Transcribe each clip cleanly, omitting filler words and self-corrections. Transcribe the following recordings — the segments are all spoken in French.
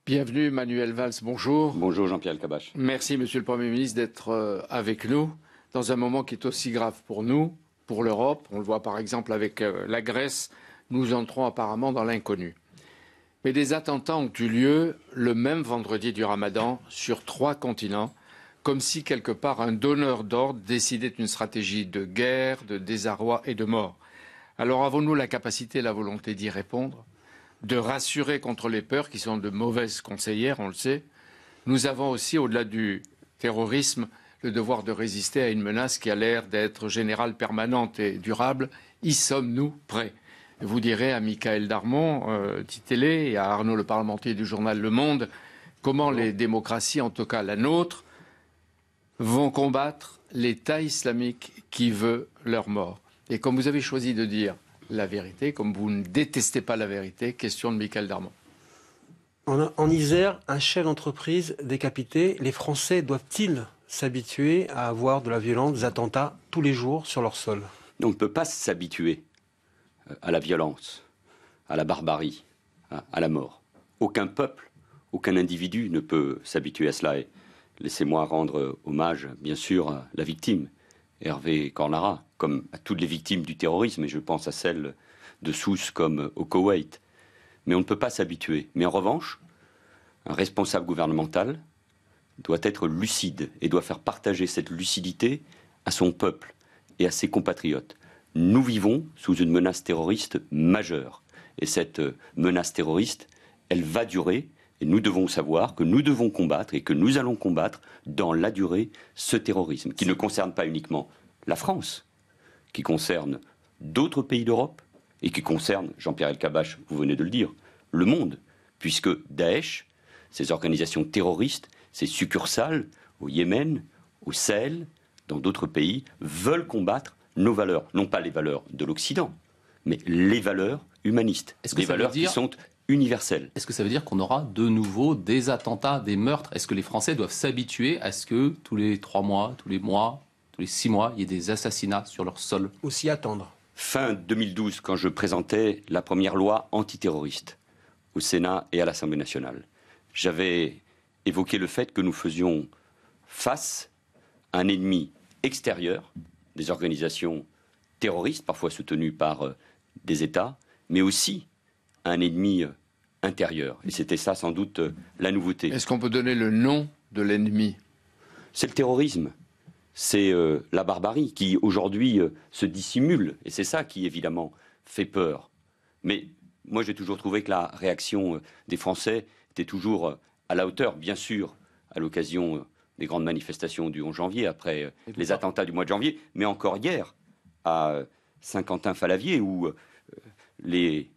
Bienvenue Manuel Valls, bonjour. Bonjour Jean-Pierre Elkabbach. Merci Monsieur le Premier ministre d'être avec nous dans un moment qui est aussi grave pour nous, pour l'Europe. On le voit par exemple avec la Grèce, nous entrons apparemment dans l'inconnu. Mais des attentats ont eu lieu le même vendredi du Ramadan sur 3 continents, comme si quelque part un donneur d'ordre décidait d'une stratégie de guerre, de désarroi et de mort. Alors avons-nous la capacité et la volonté d'y répondre ? De rassurer contre les peurs qui sont de mauvaises conseillères, on le sait. Nous avons aussi, au-delà du terrorisme, le devoir de résister à une menace qui a l'air d'être générale, permanente et durable. Y sommes-nous prêts? Vous direz à Michael Darmon, Titélé, et à Arnaud le parlementaire du journal Le Monde, comment les démocraties, en tout cas la nôtre, vont combattre l'État islamique qui veut leur mort. Et comme vous avez choisi de dire la vérité, comme vous ne détestez pas la vérité, question de Michael Darmon. En Isère, un chef d'entreprise décapité. Les Français doivent-ils s'habituer à avoir de la violence, des attentats tous les jours sur leur sol? On ne peut pas s'habituer à la violence, à la barbarie, à la mort. Aucun peuple, aucun individu ne peut s'habituer à cela. Et laissez-moi rendre hommage, bien sûr, à la victime, Hervé Cornara, comme à toutes les victimes du terrorisme, et je pense à celles de Sousse comme au Koweït. Mais on ne peut pas s'habituer. Mais en revanche, un responsable gouvernemental doit être lucide et doit faire partager cette lucidité à son peuple et à ses compatriotes. Nous vivons sous une menace terroriste majeure. Et cette menace terroriste, elle va durer. Et nous devons savoir que nous devons combattre et que nous allons combattre dans la durée ce terrorisme qui ne concerne pas uniquement la France, qui concerne d'autres pays d'Europe et qui concerne, Jean-Pierre Elkabbach, vous venez de le dire, le monde, puisque Daesh, ces organisations terroristes, ces succursales au Yémen, au Sahel, dans d'autres pays, veulent combattre nos valeurs, non pas les valeurs de l'Occident, mais les valeurs humanistes, des valeurs qui sont universelle. Est-ce que ça veut dire qu'on aura de nouveau des attentats, des meurtres? Est-ce que les Français doivent s'habituer à ce que tous les 3 mois, tous les mois, tous les 6 mois, il y ait des assassinats sur leur sol? Ou s'y attendre? Fin 2012, quand je présentais la première loi antiterroriste au Sénat et à l'Assemblée nationale, j'avais évoqué le fait que nous faisions face à un ennemi extérieur, des organisations terroristes, parfois soutenues par des États, mais aussi un ennemi intérieur. Et c'était ça, sans doute, la nouveauté. Est-ce qu'on peut donner le nom de l'ennemi? C'est le terrorisme. C'est la barbarie qui, aujourd'hui, se dissimule. Et c'est ça qui, évidemment, fait peur. Mais moi, j'ai toujours trouvé que la réaction des Français était toujours à la hauteur, bien sûr, à l'occasion des grandes manifestations du 11 janvier, après les attentats du mois de janvier, mais encore hier, à Saint-Quentin-Fallavier, où les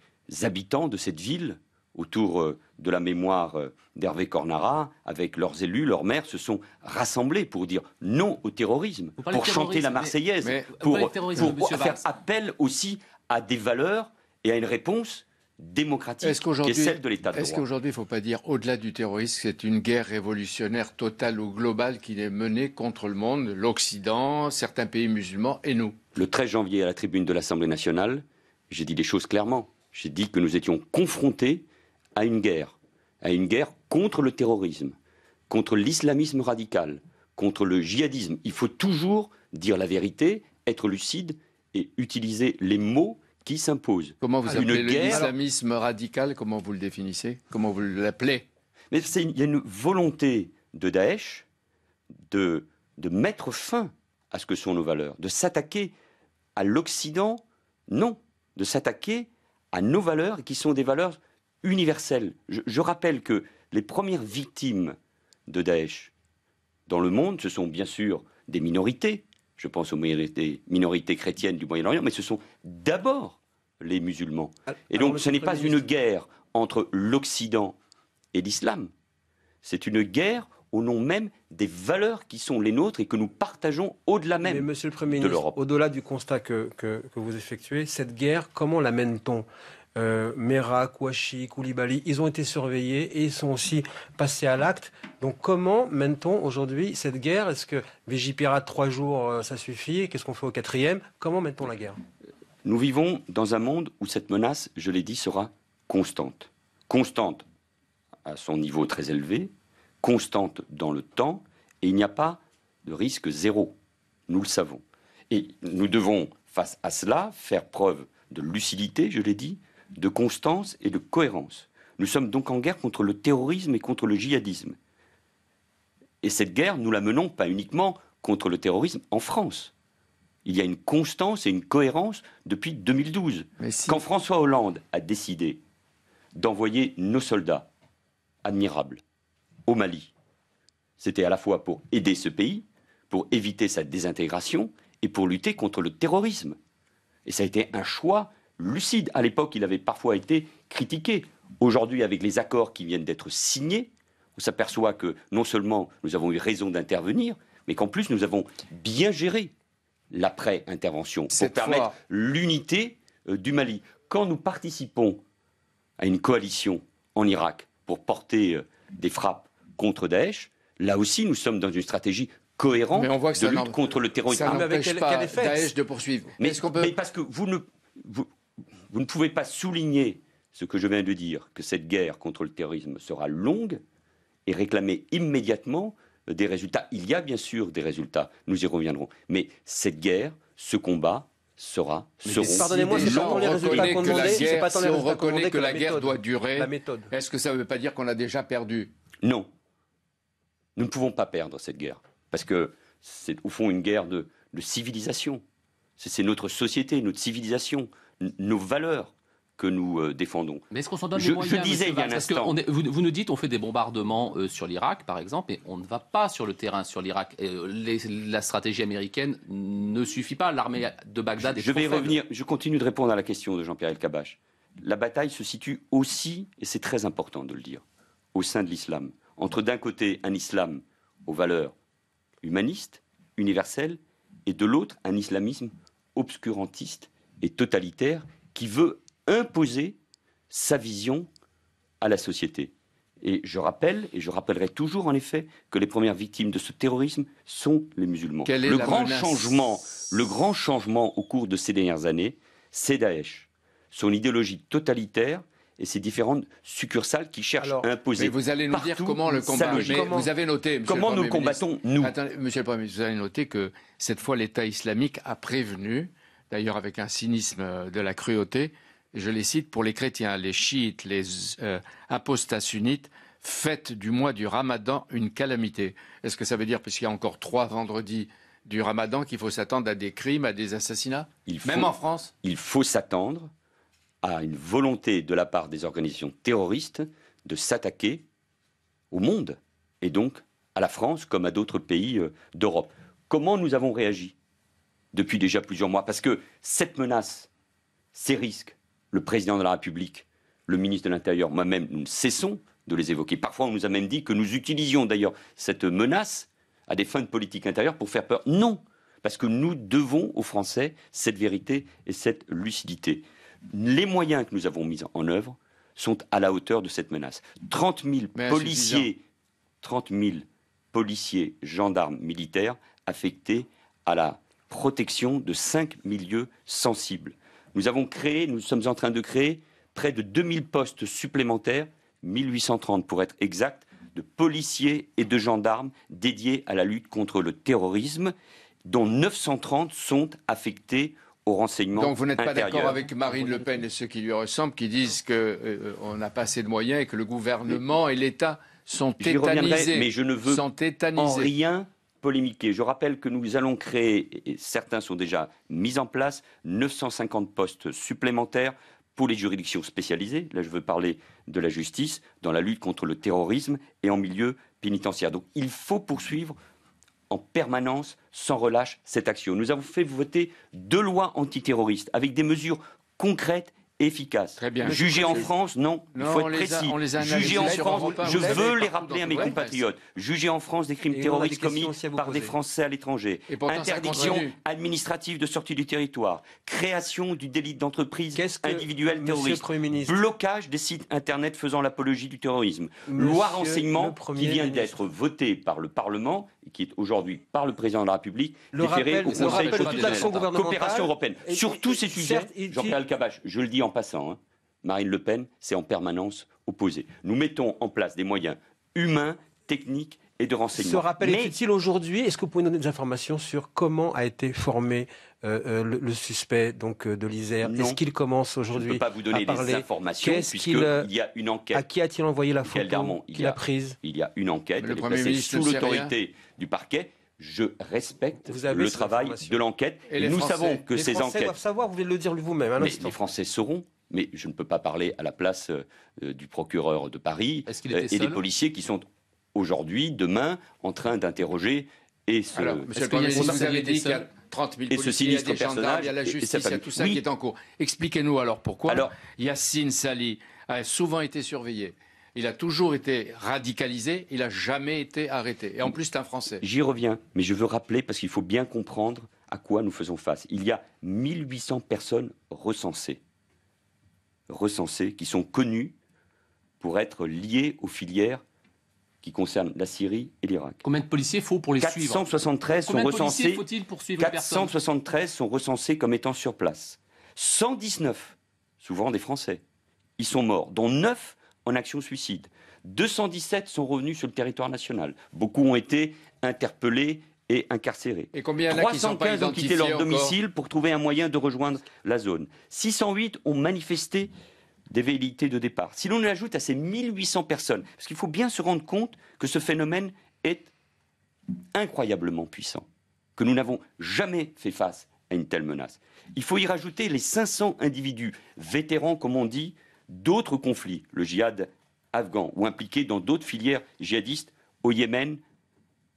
habitants de cette ville, autour de la mémoire d'Hervé Cornara, avec leurs élus, leurs maires, se sont rassemblés pour dire non au terrorisme, pour chanter la Marseillaise, pour faire appel aussi à des valeurs et à une réponse démocratique qui est celle de l'État de droit. Est-ce qu'aujourd'hui, il ne faut pas dire, au-delà du terrorisme, c'est une guerre révolutionnaire totale ou globale qui est menée contre le monde, l'Occident, certains pays musulmans et nous? Le 13 janvier, à la tribune de l'Assemblée nationale, j'ai dit les choses clairement. J'ai dit que nous étions confrontés à une guerre contre le terrorisme, contre l'islamisme radical, contre le djihadisme. Il faut toujours dire la vérité, être lucide et utiliser les mots qui s'imposent. Comment vous appelez l'islamisme radical? Comment vous le définissez? Comment vous l'appelez? Mais il y a une volonté de Daesh de mettre fin à ce que sont nos valeurs, de s'attaquer à l'Occident, non, de s'attaquer à nos valeurs qui sont des valeurs universelles. Je rappelle que les premières victimes de Daesh dans le monde, ce sont bien sûr des minorités. Je pense aux minorités chrétiennes du Moyen-Orient, mais ce sont d'abord les musulmans. Et donc ce n'est pas une guerre entre l'Occident et l'islam. C'est une guerre au nom même des valeurs qui sont les nôtres et que nous partageons au-delà même de l'Europe. Monsieur le Premier ministre, au-delà du constat que vous effectuez, cette guerre, comment la mène-t-on? Mera, Kouachi, Koulibaly, ils ont été surveillés et ils sont aussi passés à l'acte. Donc comment mène-t-on aujourd'hui cette guerre? Est-ce que Vigipirate 3 jours, ça suffit? Qu'est-ce qu'on fait au 4e? Comment mène-t-on la guerre? Nous vivons dans un monde où cette menace, je l'ai dit, sera constante. Constante à son niveau très élevé, constante dans le temps, et il n'y a pas de risque zéro. Nous le savons. Et nous devons, face à cela, faire preuve de lucidité, je l'ai dit, de constance et de cohérence. Nous sommes donc en guerre contre le terrorisme et contre le djihadisme. Et cette guerre, nous la menons pas uniquement contre le terrorisme en France. Il y a une constance et une cohérence depuis 2012. Quand François Hollande a décidé d'envoyer nos soldats admirables au Mali, c'était à la fois pour aider ce pays, pour éviter sa désintégration et pour lutter contre le terrorisme. Et ça a été un choix lucide. À l'époque, il avait parfois été critiqué. Aujourd'hui, avec les accords qui viennent d'être signés, on s'aperçoit que non seulement nous avons eu raison d'intervenir, mais qu'en plus nous avons bien géré l'après-intervention pour permettre l'unité du Mali. Quand nous participons à une coalition en Irak pour porter des frappes contre Daesh, là aussi nous sommes dans une stratégie cohérente de lutte contre le terrorisme. Ça n'empêche pas Daesh de poursuivre. Mais parce que vous ne pouvez pas souligner ce que je viens de dire, que cette guerre contre le terrorisme sera longue, et réclamer immédiatement des résultats. Il y a bien sûr des résultats, nous y reviendrons. Mais cette guerre, ce combat, seront... Pardonnez-moi, c'est pas tant les résultats qu'on demandait, c'est pas tant les résultats qu'on demandait que la guerre doit durer. La méthode. Est-ce que ça ne veut pas dire qu'on a déjà perdu? Non. Nous ne pouvons pas perdre cette guerre. Parce que c'est au fond une guerre de civilisation. C'est notre société, notre civilisation, nos valeurs que nous défendons. Mais est-ce qu'on s'en donne les moyens? Je disais il y a un instant... Vous nous dites on fait des bombardements sur l'Irak, par exemple, mais on ne va pas sur le terrain sur l'Irak. La stratégie américaine ne suffit pas. L'armée de Bagdad est trop faible. Revenir. Je continue de répondre à la question de Jean-Pierre Elkabbach. La bataille se situe aussi, et c'est très important de le dire, au sein de l'islam. Entre d'un côté un islam aux valeurs humanistes, universelles, et de l'autre un islamisme obscurantiste et totalitaire qui veut imposer sa vision à la société. Et je rappelle, et je rappellerai toujours en effet, que les premières victimes de ce terrorisme sont les musulmans. Le grand changement au cours de ces dernières années, c'est Daesh. Son idéologie totalitaire et ses différentes succursales qui cherchent à imposer. Mais vous allez nous dire comment le combat. Vous avez noté, comment nous combattons, nous. Attendez, monsieur le Premier ministre, vous avez noté que cette fois l'État islamique a prévenu, d'ailleurs avec un cynisme de la cruauté, je les cite, pour les chrétiens, les chiites, les apostats sunnites, faites du mois du Ramadan une calamité. Est-ce que ça veut dire, puisqu'il y a encore 3 vendredis du Ramadan, qu'il faut s'attendre à des crimes, à des assassinats, même en France? Il faut s'attendre à une volonté de la part des organisations terroristes de s'attaquer au monde, et donc à la France comme à d'autres pays d'Europe. Comment nous avons réagi depuis déjà plusieurs mois? Parce que cette menace, ces risques, le président de la République, le ministre de l'Intérieur, moi-même, nous ne cessons de les évoquer. Parfois, on nous a même dit que nous utilisions d'ailleurs cette menace à des fins de politique intérieure pour faire peur. Non, parce que nous devons aux Français cette vérité et cette lucidité. Les moyens que nous avons mis en œuvre sont à la hauteur de cette menace. 30 000 policiers, gendarmes, militaires affectés à la protection de 5 milieux sensibles. Nous sommes en train de créer près de 2000 postes supplémentaires, 1830 pour être exact, de policiers et de gendarmes dédiés à la lutte contre le terrorisme, dont 930 sont affectés au renseignement intérieur. Donc vous n'êtes pas d'accord avec Marine Le Pen et ceux qui lui ressemblent, qui disent qu'on n'a pas assez de moyens et que le gouvernement et l'État sont tétanisés. Mais je ne veux en rien polémiquer. Je rappelle que nous allons créer, et certains sont déjà mis en place, 950 postes supplémentaires pour les juridictions spécialisées. Là, je veux parler de la justice, dans la lutte contre le terrorisme et en milieu pénitentiaire. Donc, il faut poursuivre en permanence, sans relâche, cette action. Nous avons fait voter 2 lois antiterroristes avec des mesures concrètes et efficaces. Très bien. Jugées en France, non, il faut être précis. Jugées en France, je veux les rappeler à mes compatriotes. Jugées en France des crimes terroristes commis par des Français à l'étranger. Interdiction administrative de sortie du territoire. Création du délit d'entreprise individuelle terroriste. Blocage des sites internet faisant l'apologie du terrorisme. Loi renseignement qui vient d'être votée par le Parlement et qui est aujourd'hui par le président de la République déférée au Conseil constitutionnel. Coopération européenne. Sur tous ces sujets, Jean-Pierre Elkabbach, je le dis en passant, Marine Le Pen s'est en permanence opposée. Nous mettons en place des moyens humains, techniques et de renseignement. Ce rappel est utile aujourd'hui. Est-ce que vous pouvez nous donner des informations sur comment a été formé le suspect donc, de l'Isère? Est-ce qu'il commence aujourd'hui à Je ne peux pas vous donner des informations puisqu'il y a une enquête. À qui a-t-il envoyé la photo qu'il a prise? Il y a une enquête, le elle est Premier placée ministre sous l'autorité du parquet. Je respecte le travail de l'enquête. Et nous savons que ces enquêtes... Les Français doivent savoir, vous venez de le dire vous-même. Mais les Français sauront. Mais je ne peux pas parler à la place du procureur de Paris et des policiers qui sont aujourd'hui, demain, en train d'interroger. Alors, monsieur le Premier ministre, vous avez dit qu'il y a 30 000 policiers, il y a des gendarmes, il y a la justice, il y a tout ça qui est en cours. Expliquez-nous alors pourquoi Yassine Sali a souvent été surveillé. Il a toujours été radicalisé, il n'a jamais été arrêté. Et en plus, c'est un Français. J'y reviens, mais je veux rappeler, parce qu'il faut bien comprendre à quoi nous faisons face. Il y a 1800 personnes recensées, qui sont connues pour être liées aux filières qui concernent la Syrie et l'Irak. Combien de policiers faut pour les suivre? 473 sont recensés. Faut-il poursuivre 473 sont recensés comme étant sur place. 119, souvent des Français, ils sont morts, dont 9 en action suicide. 217 sont revenus sur le territoire national. Beaucoup ont été interpellés et incarcérés. Et combien 315 ont quitté leur domicile pour trouver un moyen de rejoindre la zone. 608 ont manifesté des velléités de départ. Si l'on ajoute à ces 1800 personnes, parce qu'il faut bien se rendre compte que ce phénomène est incroyablement puissant, que nous n'avons jamais fait face à une telle menace. Il faut y rajouter les 500 individus vétérans, comme on dit, d'autres conflits, le djihad afghan, ou impliqués dans d'autres filières djihadistes au Yémen,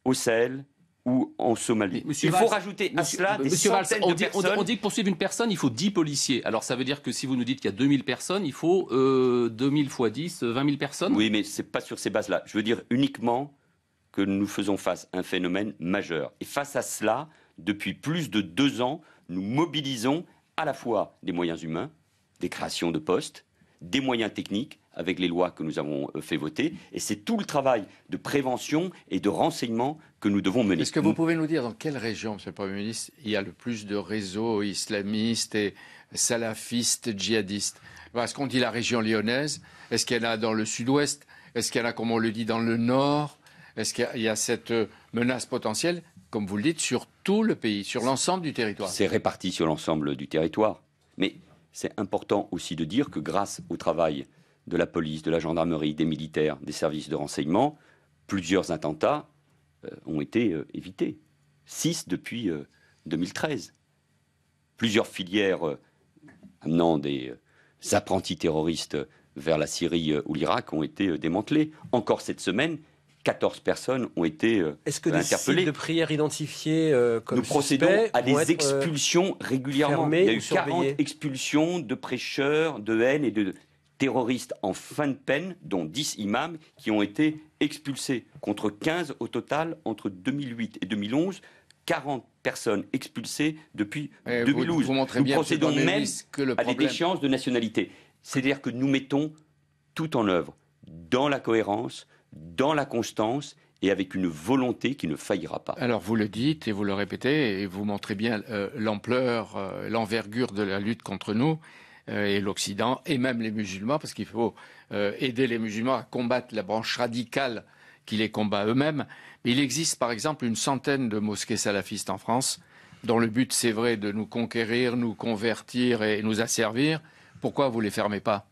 au Sahel ou en Somalie. Il faut rajouter à cela des centaines de personnes. On dit que pour suivre une personne, il faut 10 policiers. Alors ça veut dire que si vous nous dites qu'il y a 2000 personnes, il faut 2000 x 10, 20 000 personnes? Oui, mais ce n'est pas sur ces bases-là. Je veux dire uniquement que nous faisons face à un phénomène majeur. Et face à cela, depuis plus de 2 ans, nous mobilisons à la fois des moyens humains, des créations de postes, des moyens techniques, avec les lois que nous avons fait voter. Et c'est tout le travail de prévention et de renseignement que nous devons mener. Est-ce que vous pouvez nous dire dans quelle région, monsieur le Premier ministre, il y a le plus de réseaux islamistes et salafistes, djihadistes? Parce qu'on dit la région lyonnaise. Est-ce qu'il y en a dans le sud-ouest? Est-ce qu'il y en a, comme on le dit, dans le nord? Est-ce qu'il y a cette menace potentielle, comme vous le dites, sur tout le pays, sur l'ensemble du territoire? C'est réparti sur l'ensemble du territoire. Mais c'est important aussi de dire que grâce au travail de la police, de la gendarmerie, des militaires, des services de renseignement, plusieurs attentats ont été évités. 6 depuis 2013. Plusieurs filières amenant des apprentis terroristes vers la Syrie ou l'Irak ont été démantelées. Encore cette semaine, 14 personnes ont été interpellées. Est-ce que des sites de prière identifiés comme nous procédons à des expulsions régulièrement. Il y a eu 40 expulsions de prêcheurs, de haine et de terroristes en fin de peine, dont 10 imams qui ont été expulsés, contre 15 au total entre 2008 et 2011. 40 personnes expulsées depuis 2012. Nous procédons même à des déchéances de nationalité. C'est-à-dire que nous mettons tout en œuvre dans la cohérence, dans la constance et avec une volonté qui ne faillira pas. Alors vous le dites et vous le répétez et vous montrez bien l'ampleur, l'envergure de la lutte contre nous et l'Occident et même les musulmans, parce qu'il faut aider les musulmans à combattre la branche radicale qui les combat eux-mêmes. Mais il existe par exemple une centaine de mosquées salafistes en France dont le but c'est vrai de nous conquérir, nous convertir et nous asservir. Pourquoi vous ne les fermez pas?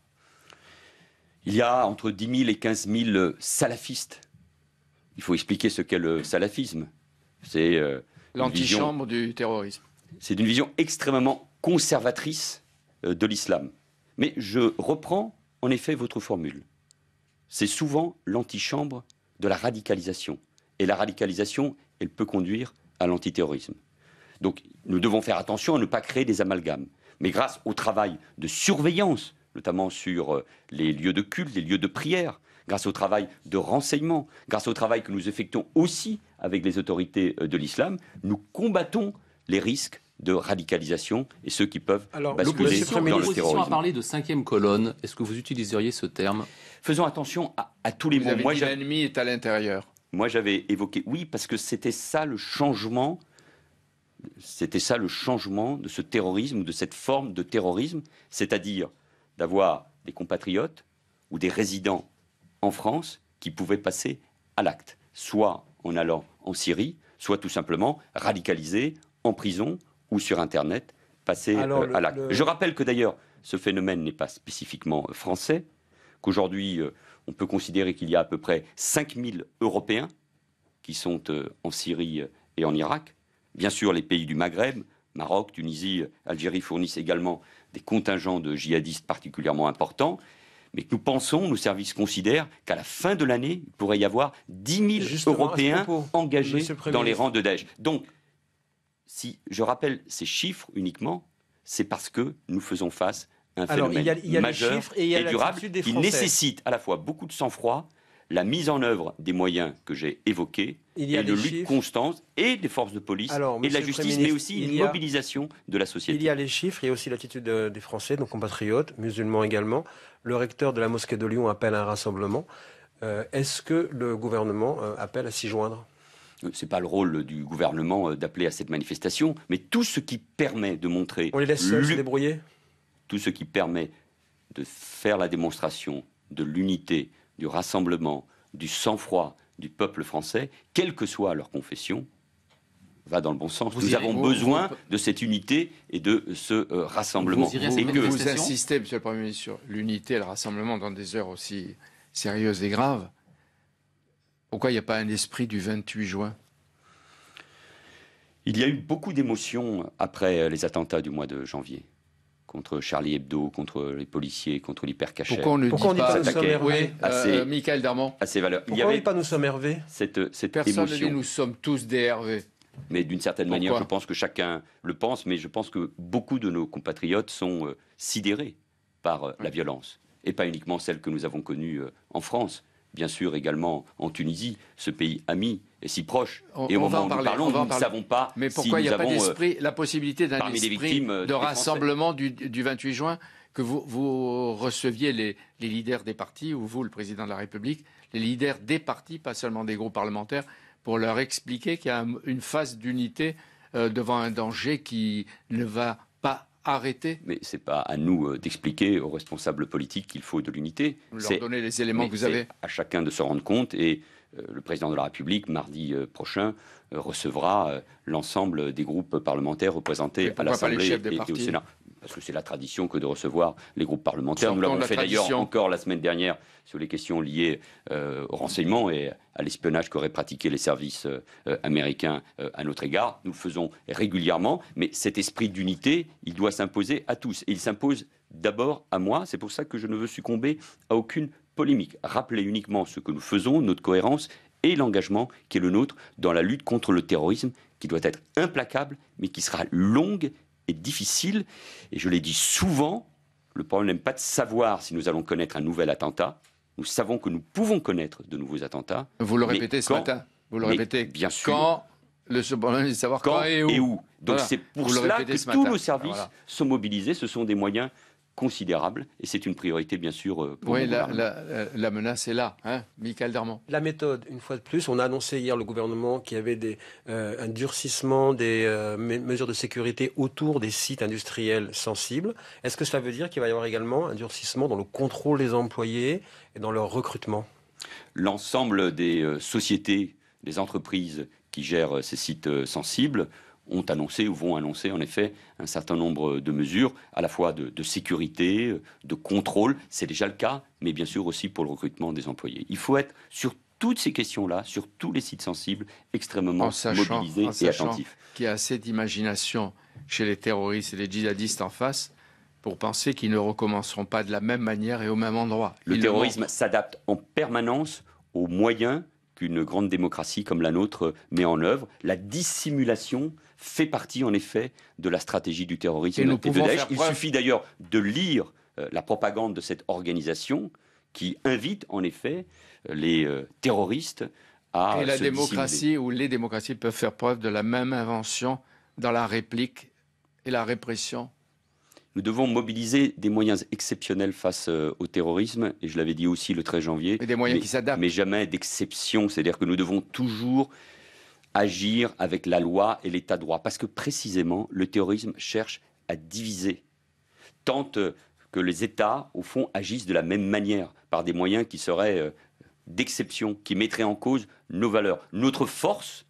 Il y a entre 10 000 et 15 000 salafistes. Il faut expliquer ce qu'est le salafisme. C'est l'antichambre du terrorisme. C'est une vision extrêmement conservatrice de l'islam. Mais je reprends en effet votre formule. C'est souvent l'antichambre de la radicalisation. Et la radicalisation, elle peut conduire à l'antiterrorisme. Donc nous devons faire attention à ne pas créer des amalgames. Mais grâce au travail de surveillance, notamment sur les lieux de culte, les lieux de prière, grâce au travail de renseignement, grâce au travail que nous effectuons aussi avec les autorités de l'islam, nous combattons les risques de radicalisation et ceux qui peuvent basculer dans le terrorisme. L'opposition a parlé de 5e colonne. Est-ce que vous utiliseriez ce terme? Faisons attention à tous les mots. Vous avez dit l'ennemi est à l'intérieur. Moi, j'avais évoqué, oui, parce que c'était ça le changement. C'était ça le changement de ce terrorisme, de cette forme de terrorisme, c'est-à-dire d'avoir des compatriotes ou des résidents en France qui pouvaient passer à l'acte, soit en allant en Syrie, soit tout simplement radicalisés en prison ou sur Internet, passer à l'acte. Je rappelle que d'ailleurs, ce phénomène n'est pas spécifiquement français, qu'aujourd'hui, on peut considérer qu'il y a à peu près 5000 Européens qui sont en Syrie et en Irak. Bien sûr, les pays du Maghreb, Maroc, Tunisie, Algérie fournissent également des contingents de djihadistes particulièrement importants. Mais que nous pensons, nos services considèrent qu'à la fin de l'année, il pourrait y avoir 10 000 Européens engagés dans les rangs de Daesh. Donc, si je rappelle ces chiffres uniquement, c'est parce que nous faisons face à un phénomène majeur et durable qui nécessite à la fois beaucoup de sang-froid, la mise en œuvre des moyens que j'ai évoqués, et de lutte constante et des forces de police et de la justice, mais aussi une mobilisation de la société. Il y a les chiffres, il y a aussi l'attitude des Français, nos compatriotes, musulmans également. Le recteur de la mosquée de Lyon appelle à un rassemblement. Est-ce que le gouvernement appelle à s'y joindre ? Ce n'est pas le rôle du gouvernement d'appeler à cette manifestation, mais tout ce qui permet de montrer... On les laisse seuls se débrouiller ? Tout ce qui permet de faire la démonstration de l'unité, du rassemblement, du sang-froid du peuple français, quelle que soit leur confession, va dans le bon sens. Nous avons besoin de cette unité et de ce rassemblement. Vous insistez, Monsieur le Premier ministre, sur l'unité et le rassemblement dans des heures aussi sérieuses et graves. Pourquoi il n'y a pas un esprit du 28 juin ? Il y a eu beaucoup d'émotions après les attentats du mois de janvier. Contre Charlie Hebdo, contre les policiers, contre l'hypercachère. Pourquoi on ne dit pas nous sommes Hervé Michael Darmon. À ces valeurs. Pourquoi on ne dit pas nous sommes Hervé ? Cette Personne émotion. ne dit nous sommes tous des Hervé. Mais d'une certaine manière, je pense que chacun le pense, mais je pense que beaucoup de nos compatriotes sont sidérés par la violence. Et pas uniquement celle que nous avons connue en France. Bien sûr, également en Tunisie, ce pays ami et si proche. Et au moment où nous parlons, nous ne savons pas. Mais pourquoi il n'y a pas d'esprit, la possibilité d'un esprit de rassemblement du 28 juin, que vous receviez les leaders des partis, ou vous, le président de la République, les leaders des partis, pas seulement des groupes parlementaires, pour leur expliquer qu'il y a une phase d'unité devant un danger qui ne va pas arrêter. Mais ce n'est pas à nous d'expliquer aux responsables politiques qu'il faut de l'unité. Vous leur donnez les éléments que vous avez. À chacun de se rendre compte et le président de la République, mardi prochain, recevra l'ensemble des groupes parlementaires représentés à l'Assemblée et au Sénat. Parce que c'est la tradition que de recevoir les groupes parlementaires. Nous l'avons fait d'ailleurs encore la semaine dernière sur les questions liées au renseignement et à l'espionnage qu'auraient pratiqué les services américains à notre égard. Nous le faisons régulièrement, mais cet esprit d'unité, il doit s'imposer à tous. Et il s'impose d'abord à moi. C'est pour ça que je ne veux succomber à aucune polémique. Rappeler uniquement ce que nous faisons, notre cohérence et l'engagement qui est le nôtre dans la lutte contre le terrorisme, qui doit être implacable, mais qui sera longue et difficile. Et je l'ai dit souvent, le problème n'est pas de savoir si nous allons connaître un nouvel attentat. Nous savons que nous pouvons connaître de nouveaux attentats. Vous le répétez ce matin. Vous le répétez. Bien sûr. Quand le problème est de savoir quand et où. Donc c'est pour cela que tous nos services sont mobilisés. Ce sont des moyens considérable et c'est une priorité bien sûr pour oui, la menace est là, hein, Michael Darmon. La méthode, une fois de plus, on a annoncé hier le gouvernement qu'il y avait un durcissement des mesures de sécurité autour des sites industriels sensibles. Est-ce que cela veut dire qu'il va y avoir également un durcissement dans le contrôle des employés et dans leur recrutement ? L'ensemble des sociétés, des entreprises qui gèrent ces sites sensibles ont annoncé ou vont annoncer en effet un certain nombre de mesures, à la fois de sécurité, de contrôle, c'est déjà le cas, mais bien sûr aussi pour le recrutement des employés. Il faut être sur toutes ces questions-là, sur tous les sites sensibles, extrêmement mobilisé et attentif. Qu'il y a assez d'imagination chez les terroristes et les djihadistes en face pour penser qu'ils ne recommenceront pas de la même manière et au même endroit. Le terrorisme s'adapte en permanence aux moyens qu'une grande démocratie comme la nôtre met en œuvre. La dissimulation fait partie en effet de la stratégie du terrorisme et de Daesh. Il suffit d'ailleurs de lire la propagande de cette organisation qui invite en effet les terroristes à et la se démocratie dissimuler. ou les démocraties peuvent faire preuve de la même invention dans la réplique et la répression. Nous devons mobiliser des moyens exceptionnels face au terrorisme, et je l'avais dit aussi le 13 janvier. Et des moyens qui s'adaptent. Mais jamais d'exception, c'est-à-dire que nous devons toujours agir avec la loi et l'état de droit, parce que précisément le terrorisme cherche à diviser, tente que les États, au fond, agissent de la même manière, par des moyens qui seraient d'exception, qui mettraient en cause nos valeurs. Notre force,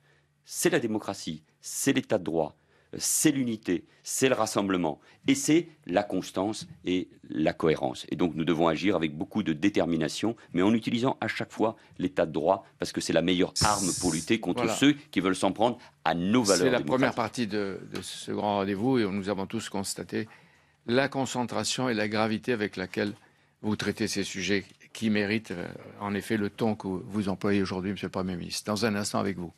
c'est la démocratie, c'est l'état de droit, c'est l'unité, c'est le rassemblement, et c'est la constance et la cohérence. Et donc nous devons agir avec beaucoup de détermination, mais en utilisant à chaque fois l'état de droit, parce que c'est la meilleure arme pour lutter contre ceux qui veulent s'en prendre à nos valeurs démocratiques. C'est la première partie de ce grand rendez-vous, et nous avons tous constaté la concentration et la gravité avec laquelle vous traitez ces sujets qui méritent en effet le ton que vous employez aujourd'hui, Monsieur le Premier ministre. Dans un instant avec vous.